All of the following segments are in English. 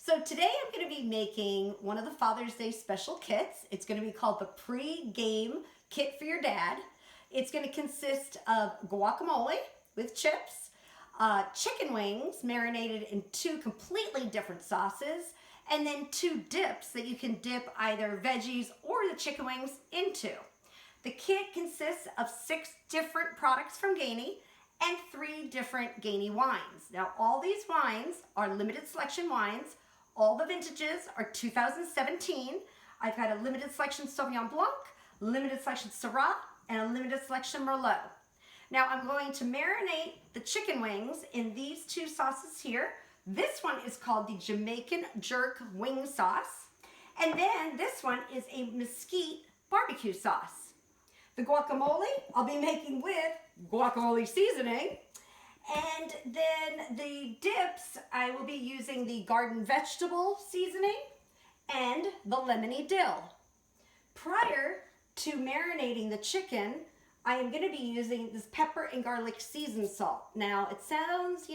So today I'm going to be making one of the Father's Day special kits. It's going to be called the pre-game kit for your dad. It's going to consist of guacamole with chips, chicken wings marinated in two completely different sauces, and then two dips that you can dip either veggies or the chicken wings into. The kit consists of 6 different products from Gainey and 3 different Gainey wines. Now all these wines are limited selection wines. All the vintages are 2017. I've got a limited selection Sauvignon Blanc, limited selection Syrah, and a limited selection Merlot. Now I'm going to marinate the chicken wings in these 2 sauces here. This one is called the Jamaican jerk wing sauce. And then this one is a Mesquite barbecue sauce. The guacamole I'll be making with Guacamole Seasoning. And then the dips, I will be using the garden vegetable seasoning and the Lemony Dill. Prior to marinating the chicken, I am going to be using this pepper and garlic seasoned salt. Now it sounds,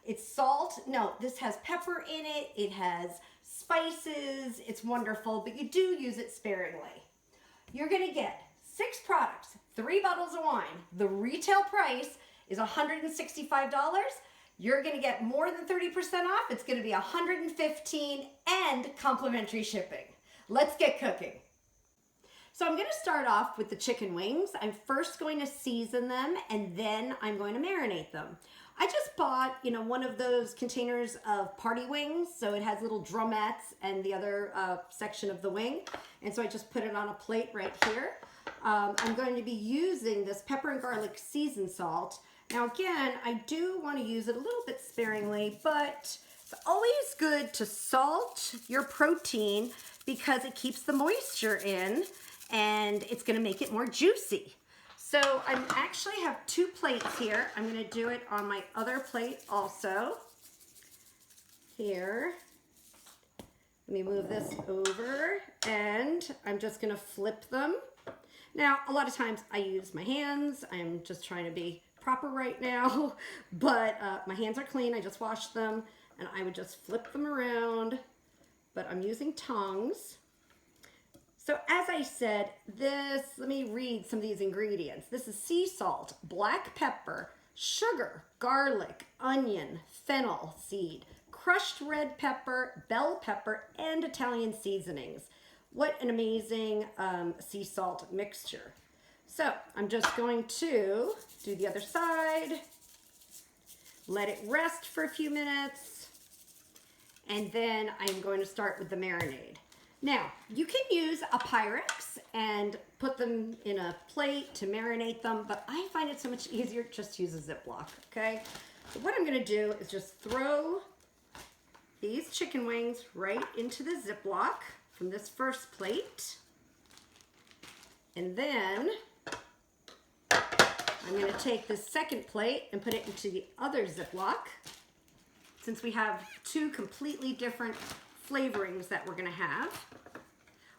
it's salt. No, this has pepper in it. It has spices. It's wonderful, but you do use it sparingly. You're going to get 6 products, 3 bottles of wine. The retail price is $165. You're going to get more than 30% off. It's going to be $115 and complimentary shipping. Let's get cooking. So I'm going to start off with the chicken wings. I'm first going to season them and then I'm going to marinate them. I just bought, one of those containers of party wings. So it has little drumettes and the other section of the wing. And so I just put it on a plate right here. I'm going to be using this pepper and garlic seasoned salt. Now again, I do want to use it a little bit sparingly, but it's always good to salt your protein because it keeps the moisture in and it's going to make it more juicy. So I actually have 2 plates here. I'm going to do it on my other plate also. Here. Let me move this over and I'm just going to flip them. Now, a lot of times I use my hands. I'm just trying to be proper right now, but my hands are clean. I just washed them and I would just flip them around, but I'm using tongs. So as I said, let me read some of these ingredients. This is sea salt, black pepper, sugar, garlic, onion, fennel seed, crushed red pepper, bell pepper, and Italian seasonings. What an amazing sea salt mixture. So I'm just going to do the other side, let it rest for a few minutes, and then I'm going to start with the marinade. Now, you can use a Pyrex and put them in a plate to marinate them, but I find it so much easier just to use a Ziploc, okay? So what I'm gonna do is just throw these chicken wings right into the Ziploc from this first plate. And then I'm going to take this second plate and put it into the other Ziploc, since we have 2 completely different flavorings that we're going to have.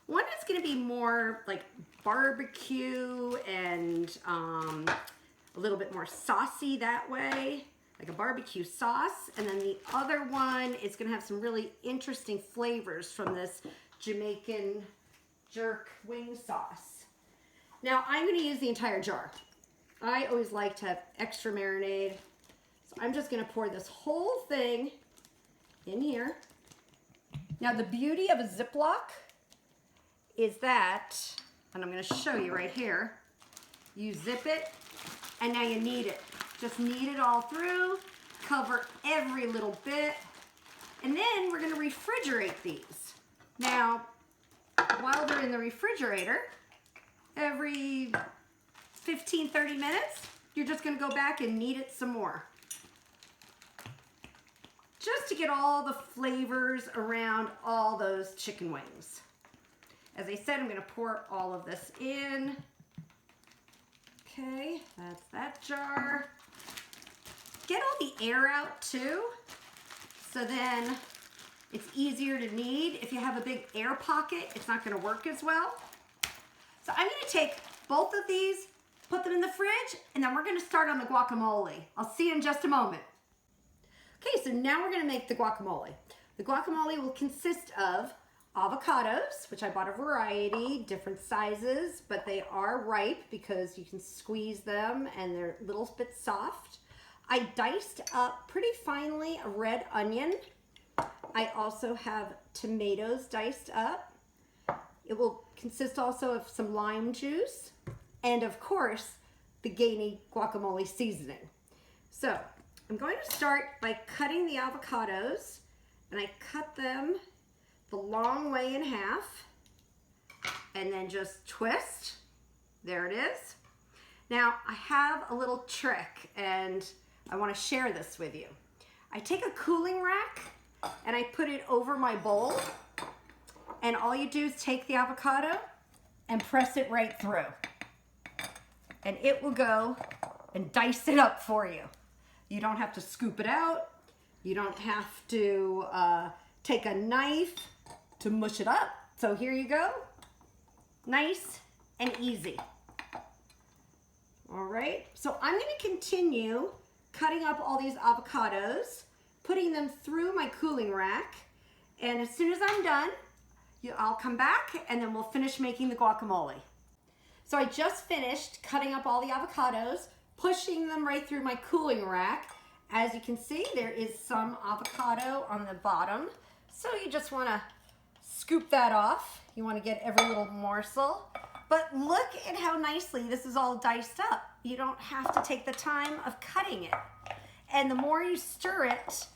One is going to be more like barbecue and a little bit more saucy that way, like a barbecue sauce. And then the other one is going to have some really interesting flavors from this Jamaican jerk wing sauce. Now I'm going to use the entire jar. I always like to have extra marinade. So I'm just going to pour this whole thing in here. Now the beauty of a Ziploc is that, and I'm going to show you right here, you zip it and now you knead it. Just knead it all through, cover every little bit, and then we're going to refrigerate these. Now, while they're in the refrigerator, every 15-30 minutes, you're just going to go back and knead it some more. Just to get all the flavors around all those chicken wings. As I said, I'm going to pour all of this in. Okay, that's that jar. Get all the air out too, so then it's easier to knead. If you have a big air pocket, it's not going to work as well. So I'm going to take both of these, put them in the fridge, and then we're going to start on the guacamole. I'll see you in just a moment. Okay, so now we're going to make the guacamole. The guacamole will consist of avocados, which I bought a variety, different sizes, but they are ripe because you can squeeze them and they're a little bit soft. I diced up pretty finely a red onion. I also have tomatoes diced up. It will consist also of some lime juice and of course the gamey guacamole seasoning. So I'm going to start by cutting the avocados, and I cut them the long way in half and then just twist. There it is. Now I have a little trick and I want to share this with you. I take a cooling rack and I put it over my bowl, and all you do is take the avocado and press it right through, and it will go and dice it up for you. You don't have to scoop it out. You don't have to take a knife to mush it up. So here you go. Nice and easy. All right, so I'm going to continue cutting up all these avocados, putting them through my cooling rack, and as soon as I'm done, I'll come back and then we'll finish making the guacamole. So I just finished cutting up all the avocados, pushing them right through my cooling rack. As you can see, there is some avocado on the bottom, so you just want to scoop that off. You want to get every little morsel. But look at how nicely this is all diced up. You don't have to take the time of cutting it. And the more you stir it,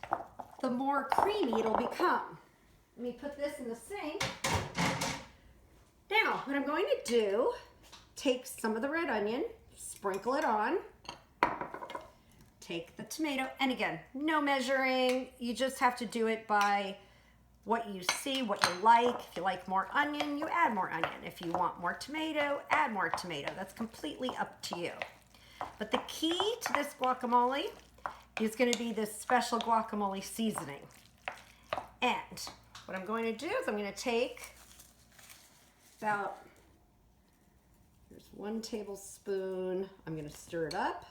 the more creamy it'll become. Let me put this in the sink. Now, what I'm going to do, take some of the red onion, sprinkle it on, take the tomato, and again, no measuring. You just have to do it by what you see, what you like. If you like more onion, you add more onion. If you want more tomato, add more tomato. That's completely up to you. But the key to this guacamole is going to be this special guacamole seasoning. And what I'm going to do is I'm going to take about, here's 1 tablespoon. I'm going to stir it up.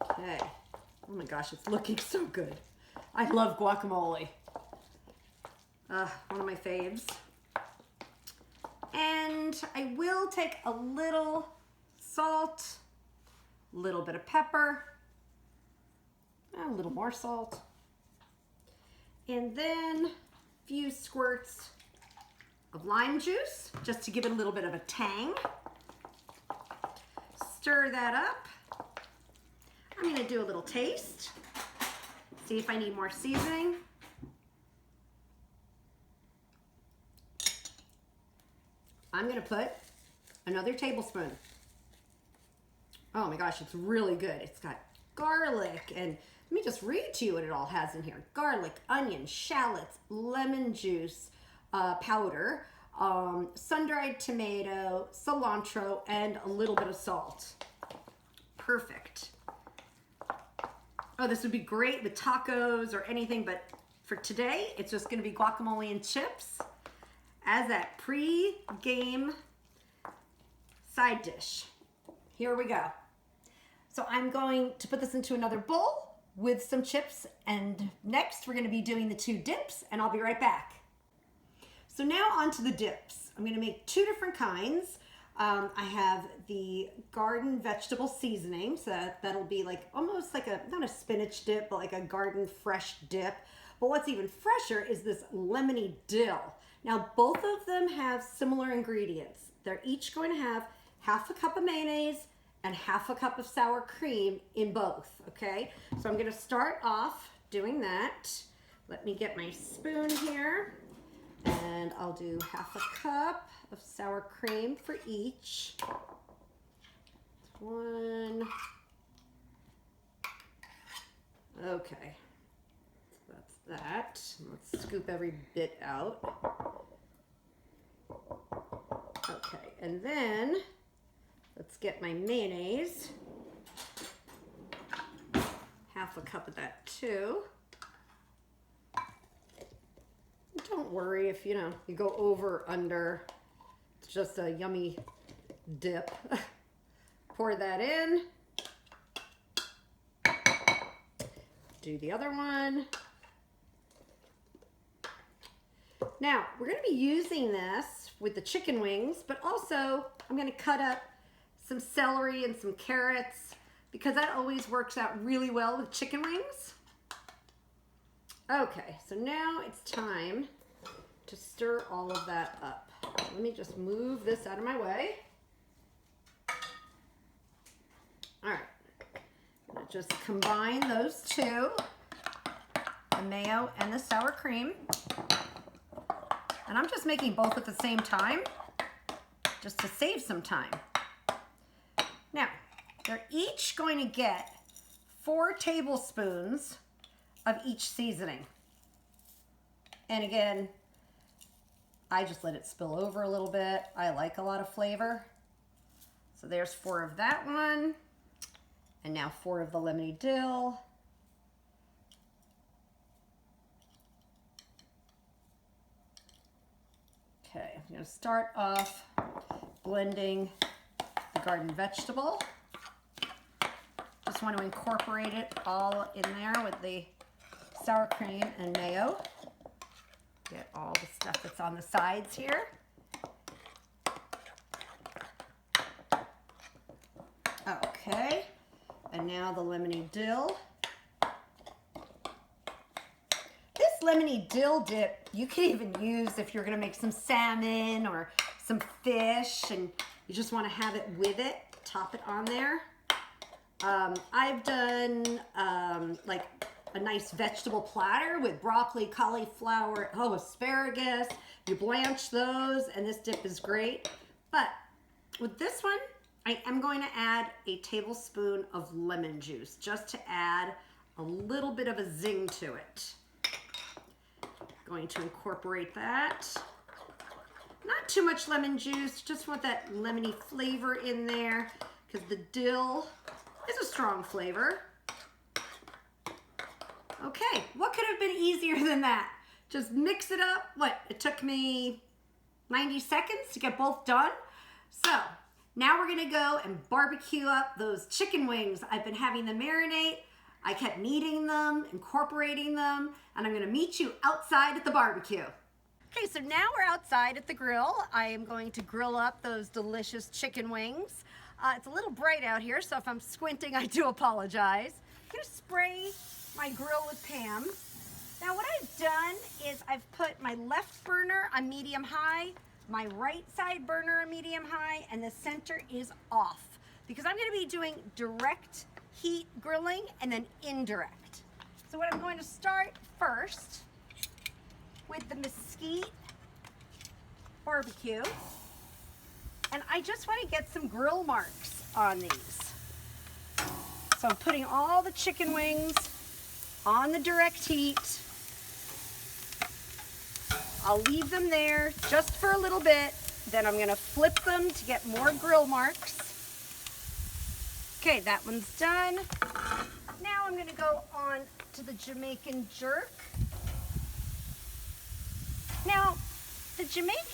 Okay. Oh my gosh, it's looking so good. I love guacamole. One of my faves. And I will take a little salt, a little bit of pepper, a little more salt, and then a few squirts of lime juice, just to give it a little bit of a tang. Stir that up. I'm going to do a little taste, see if I need more seasoning. I'm going to put another tablespoon. Oh my gosh, it's really good. It's got garlic, and let me just read to you what it all has in here. Garlic, onion, shallots, lemon juice powder, sun-dried tomato, cilantro, and a little bit of salt. Perfect. Oh, this would be great with tacos or anything, but for today, it's just going to be guacamole and chips as that pre-game side dish. Here we go. So I'm going to put this into another bowl with some chips, and next we're going to be doing the 2 dips, and I'll be right back. So now on to the dips. I'm going to make 2 different kinds. I have the garden vegetable seasoning, so that'll be like almost like a, not a spinach dip, but like a garden fresh dip. But what's even fresher is this lemony dill. Now both of them have similar ingredients. They're each going to have half a cup of mayonnaise and half a cup of sour cream in both, okay? So I'm gonna start off doing that. Let me get my spoon here, and I'll do half a cup of sour cream for each. 1. Okay, so that's that. Let's scoop every bit out. Okay, and then let's get my mayonnaise. Half a cup of that too. Don't worry if you go over or under. It's just a yummy dip. Pour that in. do the other one. Now, we're going to be using this with the chicken wings, but also I'm going to cut up some celery and some carrots because that always works out really well with chicken wings. Okay, so now it's time to stir all of that up. Let me just move this out of my way. All right, I'm gonna just combine those two, the mayo and the sour cream. And I'm just making both at the same time, just to save some time. Now, they're each going to get 4 tablespoons of each seasoning. And again, I just let it spill over a little bit. I like a lot of flavor. So there's 4 of that one. And now 4 of the lemony dill. Okay, I'm going to start off blending the garden vegetable. Just want to incorporate it all in there with the sour cream and mayo. Get all the stuff that's on the sides here. Okay, and now the lemony dill. This lemony dill dip you can even use if you're going to make some salmon or some fish and you just want to have it with it. Top it on there. I've done like a nice vegetable platter with broccoli, cauliflower, asparagus. You blanch those and this dip is great. But with this one, I am going to add a tablespoon of lemon juice just to add a little bit of a zing to it. Going to incorporate that. Not too much lemon juice, just want that lemony flavor in there because the dill is a strong flavor. Okay, what could have been easier than that? Just mix it up. What, it took me 90 seconds to get both done. So now we're gonna go and barbecue up those chicken wings. I've been having them marinate. I kept kneading them, incorporating them, and I'm gonna meet you outside at the barbecue. Okay, so now we're outside at the grill. I am going to grill up those delicious chicken wings. It's a little bright out here, so if I'm squinting, I do apologize. I'm gonna spray my grill with Pam. Now what I've done is I've put my left burner on medium-high, my right side burner on medium-high, and the center is off because I'm gonna be doing direct heat grilling and then indirect. So what I'm going to start first with the Mesquite barbecue, and I just want to get some grill marks on these. So I'm putting all the chicken wings on the direct heat. I'll leave them there just for a little bit, then I'm going to flip them to get more grill marks. Okay, that one's done. Now I'm going to go on to the Jamaican jerk. Now, the Jamaican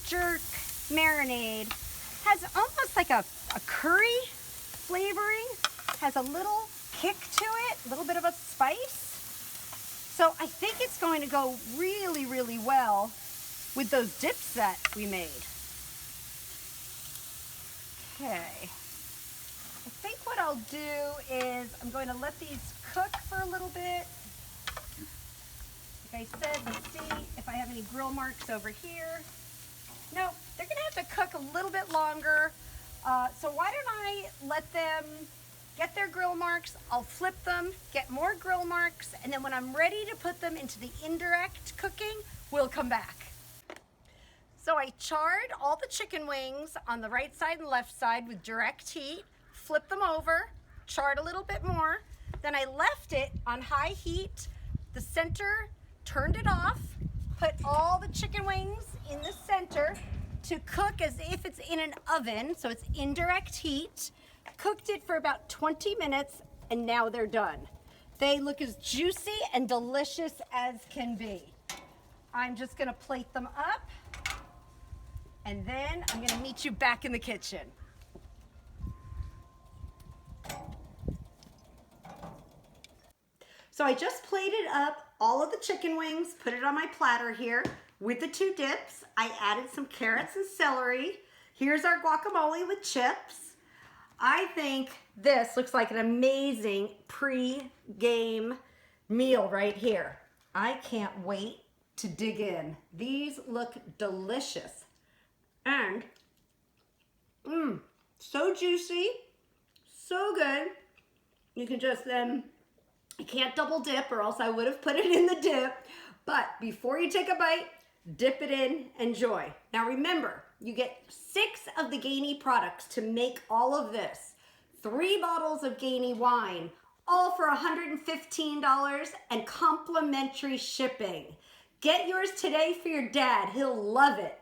jerk marinade has almost like a curry flavoring, has a little kick to it, a little bit of a spice. So I think it's going to go really, really well with those dips that we made. Okay. I think what I'll do is I'm going to let these cook for a little bit. Like I said, let's see if I have any grill marks over here. No, they're going to have to cook a little bit longer. So why don't I let them get their grill marks, I'll flip them, get more grill marks, and then when I'm ready to put them into the indirect cooking, we'll come back. So I charred all the chicken wings on the right side and left side with direct heat, flipped them over, charred a little bit more, then I left it on high heat, the center, turned it off, put all the chicken wings in the center to cook as if it's in an oven, so it's indirect heat. Cooked it for about 20 minutes, and now they're done. They look as juicy and delicious as can be. I'm just gonna plate them up, and then I'm gonna meet you back in the kitchen. So I just plated up all of the chicken wings, put it on my platter here with the 2 dips. I added some carrots and celery. Here's our guacamole with chips. I think this looks like an amazing pre-game meal right here. I can't wait to dig in. These look delicious. And, so juicy, so good. You can just you can't double dip or else I would have put it in the dip. But before you take a bite, dip it in, enjoy. Now remember, you get 6 of the Gainey products to make all of this. 3 bottles of Gainey wine, all for $115 and complimentary shipping. Get yours today for your dad. He'll love it.